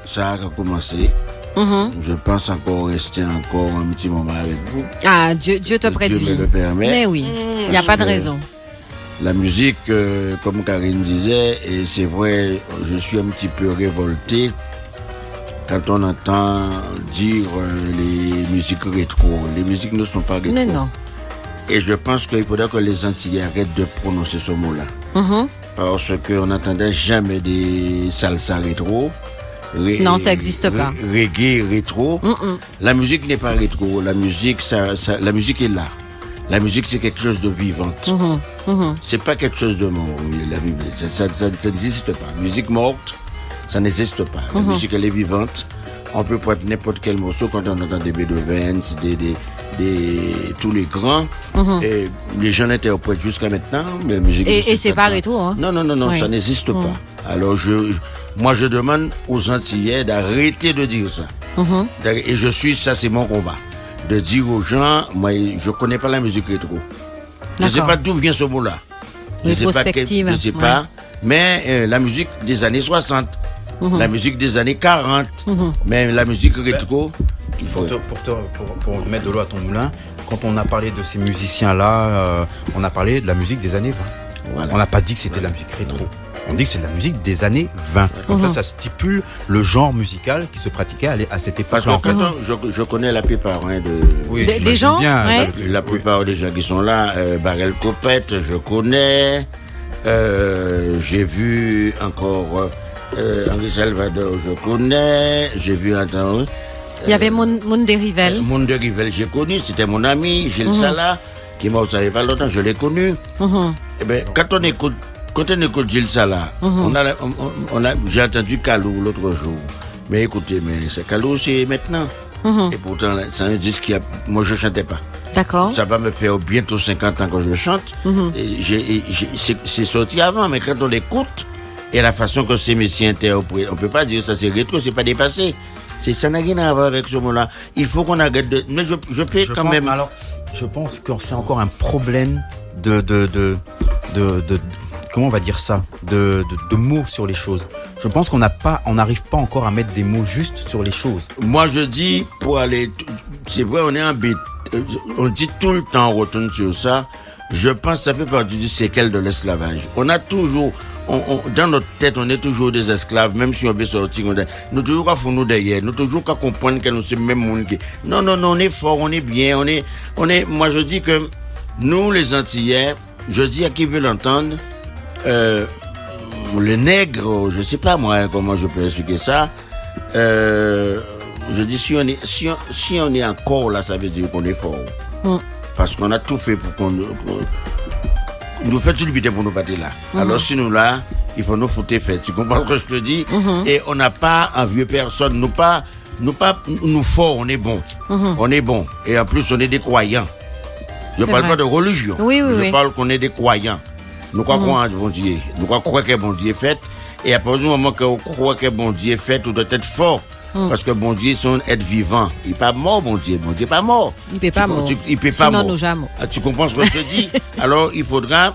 ça a commencé. Je pense encore rester encore un petit moment avec vous. Ah, Dieu te prête Dieu vie. me le permet. Mais oui, il n'y a pas de raison. La musique, comme Karine disait, et c'est vrai, je suis un petit peu révolté quand on entend dire les musiques rétro. Les musiques ne sont pas rétro. Mais non. Et je pense qu'il faudrait que les Antillais arrêtent de prononcer ce mot-là. Parce qu'on n'entendait jamais des salsa rétro. Non, ça n'existe pas. Reggae rétro. La musique n'est pas rétro. La musique, la musique est là. La musique, c'est quelque chose de vivante. C'est pas quelque chose de mort. Ça n'existe pas. Musique morte, ça n'existe pas. La musique, elle est vivante. On peut prendre n'importe quel morceau quand on entend des Beethoven, tous les grands. Et les gens interprètent jusqu'à maintenant. Mais la musique et c'est pas rétro. Hein? Non, oui. Ça n'existe pas. Alors, moi, je demande aux Antillais d'arrêter de dire ça. Et ça, c'est mon combat. De dire aux gens, moi, je connais pas la musique rétro. Je ne sais pas d'où vient ce mot-là. Je ne sais pas. Mais la musique des années 60, la musique des années 40, mais la musique rétro. Pour mettre de l'eau à ton moulin, quand on a parlé de ces musiciens-là, on a parlé de la musique des années 20. Voilà. On n'a pas dit que c'était de la musique rétro. On dit que c'est de la musique des années 20. Comme ça stipule le genre musical qui se pratiquait à cette époque-là. Parce que je connais la plupart des gens. Bien, la plupart des gens qui sont là. Barrel Copette, je connais. J'ai vu encore Henri Salvador, je connais. J'ai vu il y avait Moun de Rivel. Moun de Rivel, j'ai connu. C'était mon ami Gilles Salah, qui m'a savait pas longtemps. Je l'ai connu. Eh ben, quand on écoute Gilles Salah, j'ai entendu Kalou l'autre jour. Mais écoutez, c'est Kalou, c'est maintenant. Et pourtant, c'est un disque moi, je chantais pas. D'accord. Ça va me faire bientôt 50 ans que je chante. C'est sorti avant, mais quand on l'écoute, et la façon que ces messieurs interprètent, on peut pas dire ça c'est rétro, c'est pas dépassé. Ça n'a rien à voir avec ce mot-là. Il faut qu'on arrête de... Mais je peux quand même... Alors, je pense que c'est encore un problème de comment on va dire ça, de mots sur les choses. Je pense qu'on n'arrive pas encore à mettre des mots justes sur les choses. Moi, je dis, pour aller... C'est vrai, on est embêté. On dit tout le temps, on retourne sur ça. Je pense que ça fait partie du séquel de l'esclavage. On a toujours... dans notre tête, on est toujours des esclaves, même si on veut sortir. Nous toujours qu'à faire nous derrière, nous toujours qu'à comprendre que nous sommes même monde qui... Non, on est fort, on est bien, on est... Moi, je dis que nous, les Antillais, je dis à qui veut l'entendre, le nègre, je sais pas moi comment je peux expliquer ça. Je dis si on est encore là, ça veut dire qu'on est fort. Parce qu'on a tout fait pour qu'on nous fait tout le bidé pour nous battre là. Alors si nous là, il faut nous foutre fait. Tu comprends ce que je te dis? Et on n'a pas envieux personne. Nous forts, on est bon. On est bon. Et en plus, on est des croyants. Je ne parle pas de religion. Je parle qu'on est des croyants. Nous croyons en bon Dieu. Nous croyons que bon Dieu est fait. Et à partir du moment que on croit que bon Dieu est fait, on doit être fort. Parce que bon Dieu, c'est un être vivant. Il n'est pas mort, bon Dieu. Bon Dieu n'est pas mort. Il ne peut pas mort. Il peut pas mort. Sinon, nous jamais. Tu comprends ce que je te dis? Alors, il faudra...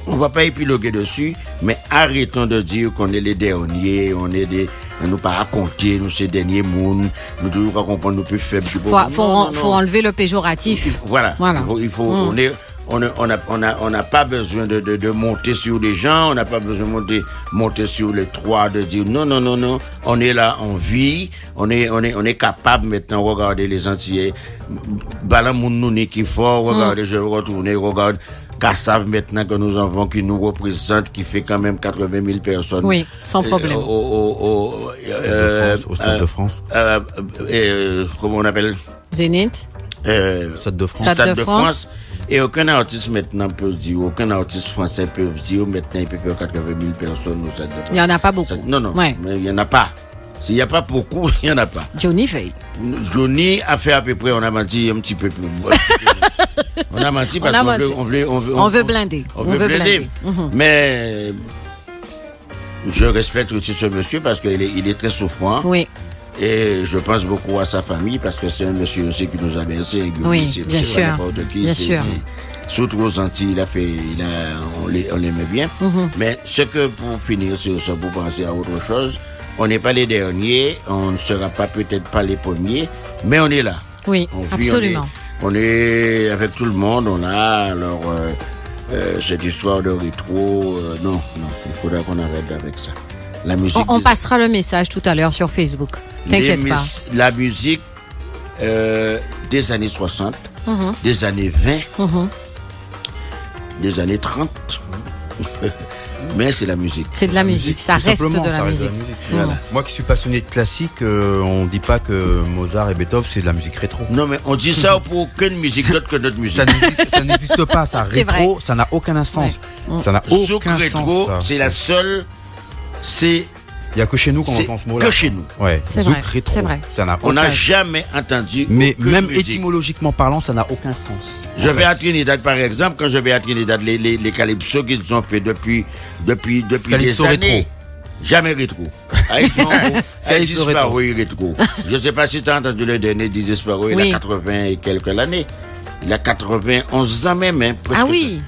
On ne va pas épiloguer dessus, mais arrêtons de dire qu'on est les derniers, on nous pas raconter, nous ces derniers mondes, nous toujours pas comprendre, nous plus faibles. Faut enlever le péjoratif. Voilà. Il faut on n'a pas besoin de monter sur les gens, on n'a pas besoin de monter sur les toits, de dire non. On est là, on vit, on est capable maintenant de regarder les Antillais. Balan Mounouni qui fort, regardez, je retourne, regarde. Kassav maintenant que nous avons qui nous représente, qui fait quand même 80 000 personnes. Oui, sans problème. Au Stade de France. Comment on appelle? Zénith. Stade de France. Stade de France. Et aucun artiste maintenant peut dire, aucun artiste français peut dire maintenant il peut faire 80 000 personnes au Stade de France. Il n'y en a pas beaucoup. Non, mais il n'y en a pas. S'il n'y a pas beaucoup, il n'y en a pas. Johnny fait. Johnny a fait à peu près, on a menti un petit peu plus. On a menti parce qu'on veut blinder. On veut blinder. Mais je respecte aussi ce monsieur parce qu'il est très souffrant. Oui. Et je pense beaucoup à sa famille parce que c'est un monsieur aussi qui nous a bercé. Oui, bien sûr. Bien sûr. Surtout aux Antilles, on l'aimait bien. Mais ce que pour finir sur ça, pour penser à autre chose, on n'est pas les derniers, on ne sera pas peut-être pas les premiers, mais on est là. Oui, absolument. On est avec tout le monde, on a alors cette histoire de rétro. Non, il faudra qu'on arrête avec ça. La musique. On passera le message tout à l'heure sur Facebook. T'inquiète pas. La musique des années 60, des années 20, des années 30. Mais c'est la musique. C'est de la musique, ça reste de la musique. Voilà. Moi qui suis passionné de classique, on ne dit pas que Mozart et Beethoven c'est de la musique rétro. Non mais on dit ça pour aucune musique d'autre que notre musique. Ça n'existe pas, ça rétro, ça n'a aucun sens. Ça n'a aucun rétro, sens. c'est la seule. Il n'y a que chez nous qu'on entend ce mot-là. Que chez nous. Ouais. Zouk rétro. C'est vrai. On n'a jamais entendu. Mais même étymologiquement parlant, ça n'a aucun sens. Je vais à Trinidad, par exemple, quand je vais à Trinidad, les calypso qu'ils ont fait depuis des années. Rétro. Jamais rétro. Elle disparu rétro. Je ne sais pas si tu as entendu le dernier disparu, il a 80 et quelques années. Il a 91 ans même. Ah oui.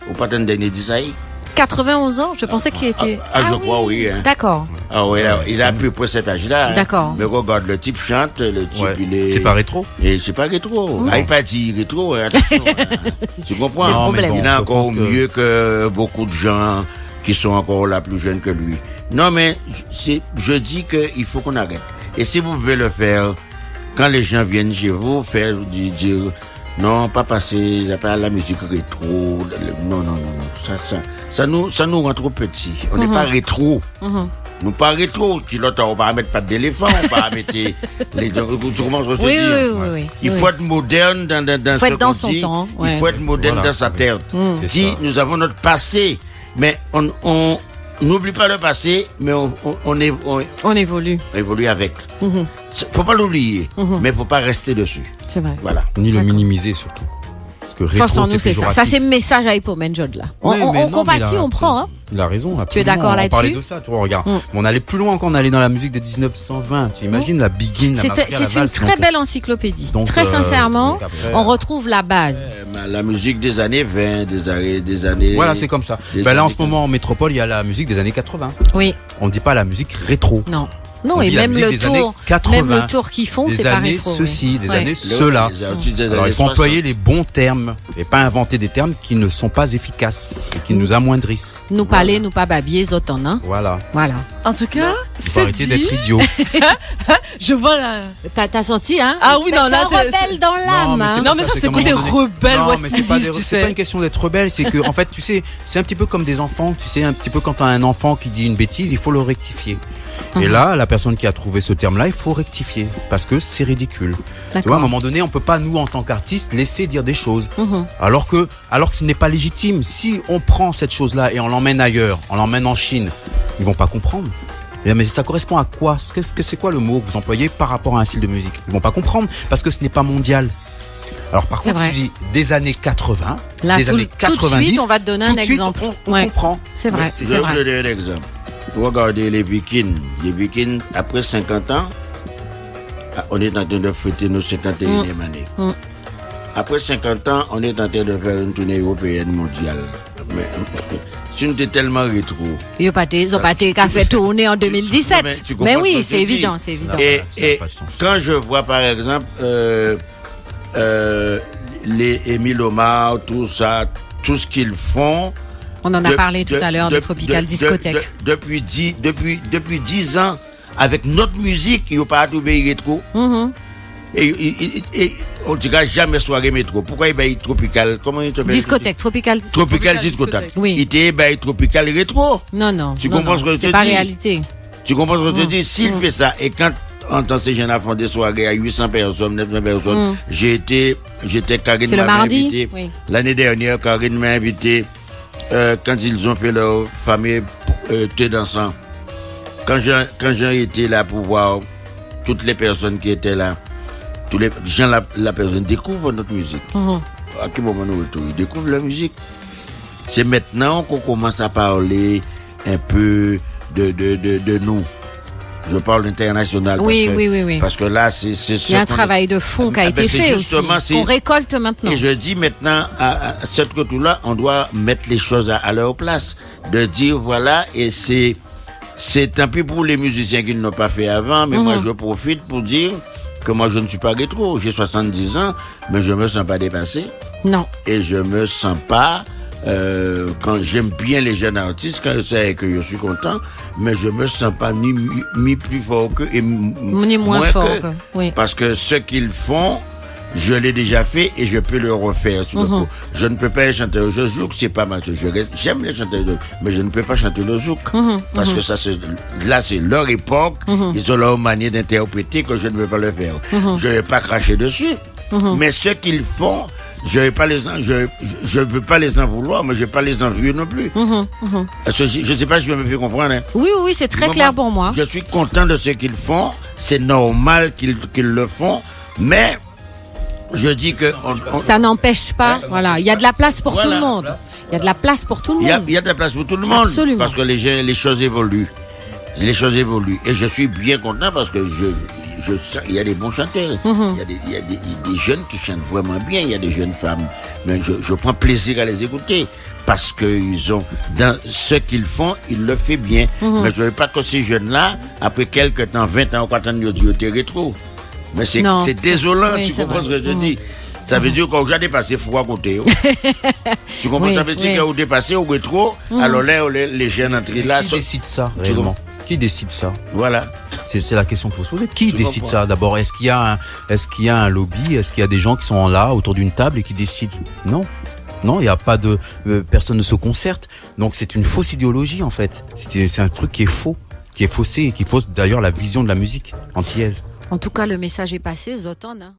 Ou pas un dernier disparu. 91 ans, je pensais qu'il était... je crois, oui. Hein. D'accord. Ah oui, il a à peu près cet âge-là. D'accord. Mais regarde, le type chante, le type, il est... C'est pas rétro. Et c'est pas rétro. Il pas dit rétro, attention. Tu comprends? C'est le problème. Il est encore mieux que beaucoup de gens qui sont encore là plus jeunes que lui. Non, mais je dis qu'il faut qu'on arrête. Et si vous pouvez le faire, quand les gens viennent chez vous, dire... Non, pas passer, pas la musique rétro. Non. Ça nous rend trop petits. On n'est pas rétro. Nous pas rétro. On va mettre pas d'éléphant, on va mettre tu commences à se dire. Oui. Il faut être moderne dans faut être dans son temps. Il faut être moderne dans sa terre. Si nous avons notre passé, mais on n'oublie pas le passé, mais on évolue. On évolue avec. Faut pas l'oublier, mais faut pas rester dessus. C'est vrai. Voilà. Ni le minimiser surtout. Parce que rétro, force en nous, c'est ça. Ça, c'est le message à Hypomène Jod, là. On compatit, on prend, hein. Il a raison, absolument. Tu es d'accord là-dessus? On parlait de ça, tu vois, regarde. On allait plus loin quand on allait dans la musique de 1920. Tu imagines la Begin, c'est une très belle encyclopédie. Très sincèrement, on retrouve la base. La musique des années 20, des années... Voilà, c'est comme ça. Là, en ce moment, en métropole, il y a la musique des années 80. Oui. On ne dit pas la musique rétro. Non, et même le tour qu'ils font, c'est pas rétro. Des années ceux-là. Alors, il faut employer les bons termes et pas inventer des termes qui ne sont pas efficaces et qui nous amoindrissent. Nous parler, nous pas babier, zotan, hein. Voilà. En tout cas, c'est arrêter d'être idiot. Je vois là. T'as senti, hein? Ah oui, non, là, c'est rebelle dans l'âme. Non, mais ça, c'est côté rebelle, West Indies, tu sais. C'est pas une question d'être rebelle, c'est que, en fait, tu sais, c'est un petit peu comme des enfants, tu sais, un petit peu quand t'as un enfant qui dit une bêtise, il faut le rectifier. Et là, la personne qui a trouvé ce terme-là, il faut rectifier parce que c'est ridicule. Tu vois, à un moment donné, on peut pas, nous, en tant qu'artistes, laisser dire des choses. Alors que ce n'est pas légitime. Si on prend cette chose-là et on l'emmène ailleurs, on l'emmène en Chine, ils vont pas comprendre. Mais ça correspond à quoi? C'est quoi le mot que vous employez par rapport à un style de musique? Ils vont pas comprendre parce que ce n'est pas mondial. Alors par contre, si tu dis des années 80, là, des années 90, tout de suite, on va te donner un exemple. On comprend. C'est vrai. Je vais vous donner un exemple. Regardez les Vikings. Les Vikings, après 50 ans, on est en train de fêter nos 51e années. Après 50 ans, on est en train de faire une tournée européenne mondiale. Mais si nous étions tellement rétro. Ils n'ont pas qu'à faire tourner en 2017. Mais oui, c'est évident, Et quand je vois, par exemple, les Émile Omar, tout ça, tout ce qu'ils font. On en a parlé tout à l'heure de Tropical Discothèque. Depuis 10 ans, avec notre musique, il n'y a pas tout pays rétro. Et on ne dira jamais soirée métro. Pourquoi il y a tropical? Comment il s'appelle? Discothèque, Tropical Discothèque. Oui. Il y a tropical rétro. Non. Tu comprends ce que je te dis? C'est pas réalité. Tu comprends ce que je te dis? S'il fait ça, et quand en tant que jeunes font des soirées à 800 personnes, 900 personnes, j'étais Karine m'a invité. Oui. L'année dernière, Karine m'a invité. Quand ils ont fait leur fameux thé dansant, quand j'ai été là pour voir toutes les personnes qui étaient là, tous les gens, la personne découvre notre musique. À quel moment nous retournons, ils découvrent la musique. C'est maintenant qu'on commence à parler un peu de nous. Je parle international. Oui, parce que, oui. Parce que là, c'est il y a un travail de fond qui a été fait aussi, qu'on récolte maintenant. Et je dis maintenant, à cette retour-là, on doit mettre les choses à leur place. De dire, voilà, et c'est tant pis pour les musiciens qui ne l'ont pas fait avant, mais moi, je profite pour dire que moi, je ne suis pas rétro. J'ai 70 ans, mais je me sens pas dépassé. Non. Et je me sens pas... quand j'aime bien les jeunes artistes, quand je sais que je suis content, mais je me sens pas ni plus fort que ni moins fort que, oui. Parce que ce qu'ils font, je l'ai déjà fait et je peux le refaire sur le coup. Je ne peux pas chanter au zouk, c'est pas mal. J'aime les chanter au zouk, mais je ne peux pas chanter le zouk parce que ça là c'est leur époque, ils ont leur manière d'interpréter que je ne veux pas le faire. Je vais pas cracher dessus, mais ce qu'ils font, je veux pas les en vouloir, mais je vais pas les envier non plus. Je sais pas si je me fais comprendre. Hein. Oui, c'est très clair pour moi. Je suis content de ce qu'ils font. C'est normal qu'ils le font, mais je dis que ça n'empêche pas. Voilà, il y a de la place pour tout le monde. Il y a de la place pour tout le monde. Il y a de la place pour tout le monde. Absolument. Parce que les choses évoluent. Les choses évoluent. Et je suis bien content parce que il y a des bons chanteurs. Il y a des jeunes qui chantent vraiment bien. Il y a des jeunes femmes. Mais je prends plaisir à les écouter. Parce qu'ils ont, dans ce qu'ils font, ils le font bien. Mais je ne veux pas que ces jeunes-là, après quelques temps, 20 ans, ou 40 ans, ils disent rétro. Mais c'est désolant, tu comprends ce que je dis? Ça veut dire qu'on a dépassé froid côté. Tu comprends? Ça veut dire qu'on a dépassé au rétro. Alors là, les jeunes entrent là. Qui décide ça, réellement? Qui décide ça? Voilà. C'est la question qu'il faut se poser. Qui décide ça d'abord? Est-ce qu'il y a un lobby? Est-ce qu'il y a des gens qui sont là autour d'une table et qui décident? Non. Non, il n'y a pas de... personne ne se concerte. Donc c'est une fausse idéologie en fait. C'est un truc qui est faux, qui est faussé et qui fausse d'ailleurs la vision de la musique antillaise. En tout cas, le message est passé, Zotan.